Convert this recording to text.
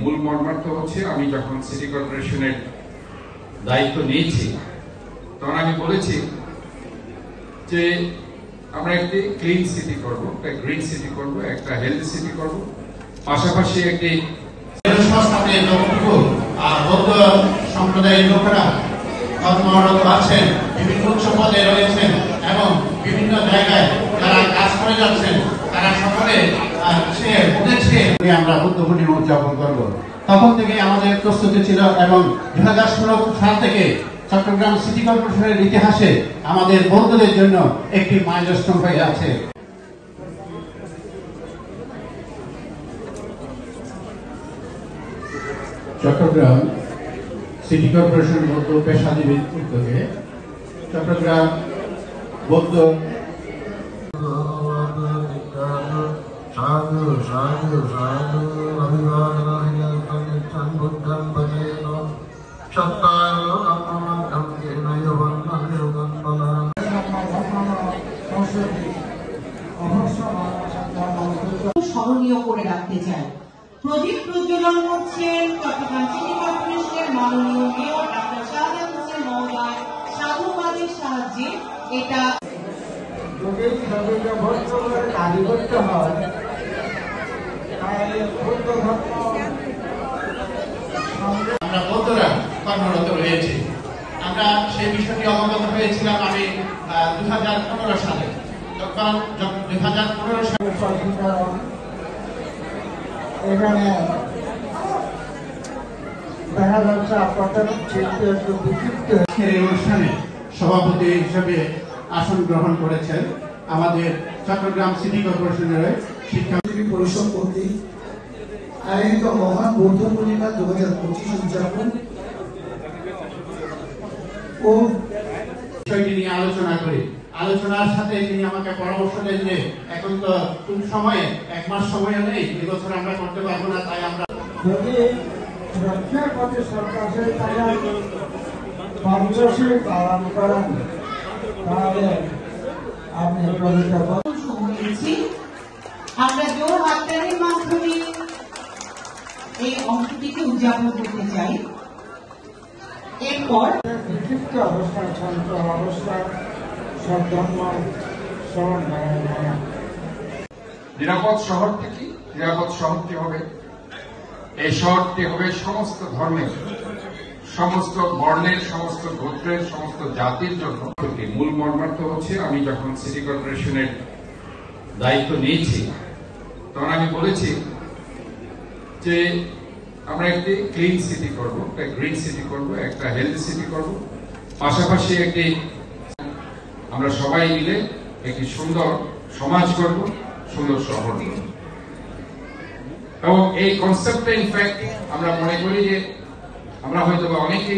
মূল মর্মার্থ হচ্ছে আমি যখন সিটি কর্পোরেশনের দায়িত্ব নিয়েছি তখন আমি বলেছি যে আমরা একটি ক্লিন সিটি করব, একটা গ্রিন সিটি করব, একটা হেলথ সিটি করব, পাশাপাশি একটি বৌদ্ধ সম্প্রদায়ের লোকেরা কর্মরত আছেন, বিভিন্ন উচ্চ পদে রয়েছেন এবং বিভিন্ন জায়গায় যারা কাজ করে যাচ্ছেন তারা সকলে আমরা বুদ্ধ পূর্ণিমা উদযাপন করব। তখন থেকে আমাদের প্রস্তুতি ছিল এবং 2016 সাল থেকে চট্টগ্রাম সিটি কর্পোরেশনের ইতিহাসে আমাদের বৌদ্ধদের জন্য একটি মাইলস্টোন হয়ে আছে। চট্টগ্রাম সিটি কর্পোরেশন বৌদ্ধ পেশাজীবীর উদ্যোগে চট্টগ্রাম বৌদ্ধ সাধু সাধু সাধু অভিবাদন বুদ্ধম ভজেন সত্তায় ধম্মমন্ত্রম স্মরণীয় করে রাখতে চাই। প্রদীপ প্রজ্বলন করছেন চট্টগ্রাম সিটি কর্পোরেশনের মাননীয় মেয়র ডক্টর শাহজাহান হোসেন মহোদয় সাধুবাদের সাহায্যে। এটা আমরা বৌদ্ধরা কর্মরত রয়েছি। আমরা সেই বিষয়টি অবগত হয়েছিলাম আমি 2015 সালে। তখন 2015 সালে এখানে দেখা যাচ্ছে আপনাদের শিল্পী একটু বিক্ষিপ্ত এই অনুষ্ঠানে সভাপতি হিসেবে আসন গ্রহণ করেছেন আমাদের চট্টগ্রাম সিটি কর্পোরেশনের শিক্ষা পরিষদ কর্তৃক আয়োজিত মহান বৌদ্ধ পূর্ণিমা 2025 উদযাপন ও বিষয়টি নিয়ে আলোচনা করি। আলোচনার সাথে তিনি আমাকে পরামর্শ দেন যে এখন তো খুব সময়ে 1 মাস সময় নেই, এবছর আমরা করতে পারবো না, তাই আমরা যদি রক্ষা করতে সরকারের টাকা পঞ্চাশে পালন করেন তাহলে আপনি আমরা জোর হাততালির মাধ্যমে এই অংশটিকে উদযাপন করতে চাই। এরপর বিক্ষিপ্ত অবস্থা শান্ত অবস্থা সব ধর্ম সব নিরাপদ শহরটি কি? নিরাপদ শহরটি হবে, এই শহরটি হবে সমস্ত ধর্মের, সমস্ত বর্ণের, সমস্ত গোত্রের, সমস্ত জাতির জন্য। মূল মর্মার্থ হচ্ছে আমি যখন সিটি কর্পোরেশনের দায়িত্ব নিয়েছি তখন আমি বলেছি যে আমরা একটি ক্লিন সিটি করব, একটা গ্রিন সিটি করব, একটা হেলথ সিটি করব, পাশাপাশি একটি আমরা সবাই মিলে একটি সুন্দর সমাজ করব, সুন্দর শহর করব। এবং এই কনসেপ্টটা ইনফ্যাক্ট আমরা মনে করি যে আমরা হয়তো অনেকে